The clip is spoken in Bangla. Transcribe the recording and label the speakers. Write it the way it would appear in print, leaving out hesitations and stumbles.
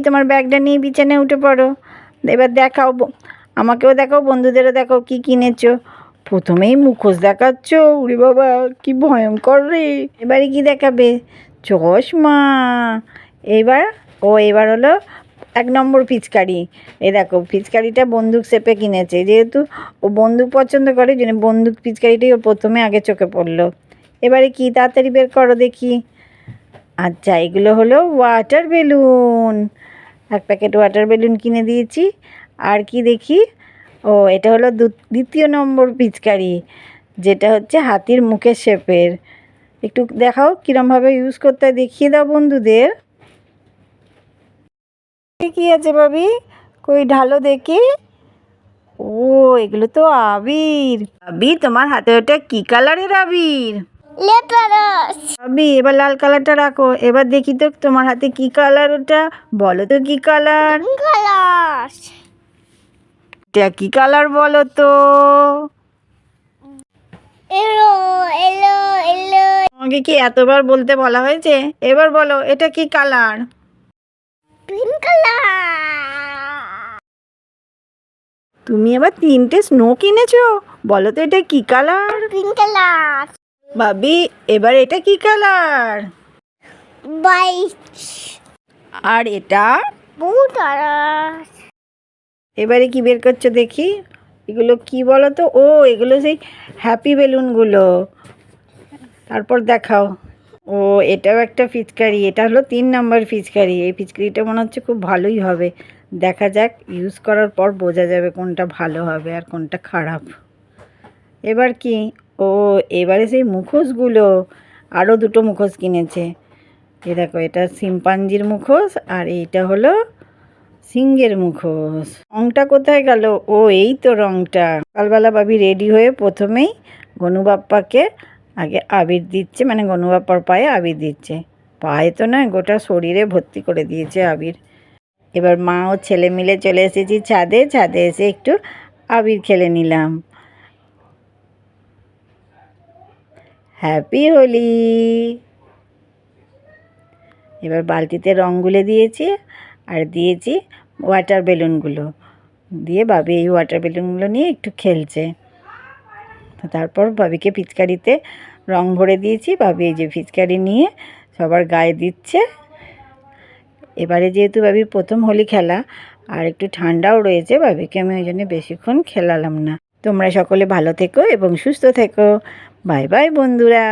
Speaker 1: তোমার ব্যাগটা নিয়ে বিছানায় উঠে পড়ো। এবার দেখাও, আমাকেও দেখাও, বন্ধুদেরও দেখাও কী কিনেছো। প্রথমেই মুখোশ দেখাচ্ছ, উরে বাবা কি ভয়ঙ্কর রে। এবারে কি দেখাবে? চশমা। এবার হলো 1 নম্বর পিচকারি। এই দেখো পিচকারিটা বন্দুক শেপে কিনেছে, যেহেতু ও বন্দুক পছন্দ করে জন্য বন্দুক পিচকারিটাই ও প্রথমে আগে চোখে পড়লো। এবারে কি তাড়াতাড়ি বের করো দেখি। আচ্ছা, এগুলো হলো water balloon. 1 packet water balloon কিনে দিয়েছি। আর কি দেখি, এটা হলো 2য় নম্বর পিচকারি, যেটা হচ্ছে হাতির মুখের শেপের। একটু দেখাও কীরমভাবে ইউজ করতে হয়, দেখিয়ে দাও বন্ধুদের। কি আছে ভাবি, কই ঢালো দেখি। ও, এগুলো তো আবির। ভাবি তোমার হাতে ওটা কি কালারের আবির? ভাবি এবার লাল কালারটা রাখো। এবার দেখি তো তোমার হাতে কি কালার, ওটা বলো তো কি কালার। এটা কি কালার বলো তো? তোমাকে কি এতবার বলতে বলা হয়েছে? এবার বলো এটা কি কালার? Pink colour. তুমি আবার 3টে স্নো কিনেছো, বলো তো এটা কি কালার? Pink colour. ভাবি এবার এটা কি কালার? হোয়াইট। আর এটা ব্লু কালার। এবারে কি বের করছো দেখি, এগুলো কি বলো তো? এগুলো সেই হ্যাপি বেলুনগুলো। তারপর দেখাও। এটাও একটা পিচকারি, এটা হলো 3 নম্বর পিচকারি। এই পিচকারিটা মনে হচ্ছে খুব ভালোই হবে। দেখা যাক, ইউজ করার পর বোঝা যাবে কোনটা ভালো হবে আর কোনটা খারাপ। এবার কি, এবারে সেই মুখোশগুলো, আরও 2টো মুখোশ কিনেছে। দেখো এটা শিম্পাঞ্জির মুখোশ আর এইটা হলো সিংহের মুখোশ। রংটা কোথায় গেল? এই তো রংটা। সকালবেলা ভাবি রেডি হয়ে প্রথমেই গনু বাপ্পাকে আগে আবির দিচ্ছে, মানে গনু বাপ্পার পায়ে আবির দিচ্ছে। পায়ে তো নয়, গোটা শরীরে ভর্তি করে দিয়েছে আবির। এবার মা ও ছেলে মিলে চলে এসেছি ছাদে এসে একটু আবির খেলে নিলাম। হ্যাপি হোলি। এবার বালতিতে রং গুলে দিয়েছি আর দিয়েছি ওয়াটার বেলুনগুলো দিয়ে, ভাবি এই ওয়াটার বেলুনগুলো নিয়ে একটু খেলছে। তারপর ভাবিকে পিচকারিতে রং ভরে দিয়েছি। ভাবি এই যে পিচকারি নিয়ে সবার গায়ে দিচ্ছে। এবারে যেহেতু ভাবির প্রথম হোলি খেলা আর একটু ঠান্ডাও রয়েছে, ভাবিকে আমি ওই জন্য বেশিক্ষণ খেলালাম না। তোমরা সকলে ভালো থেকো এবং সুস্থ থেকো। বাই বাই বন্ধুরা।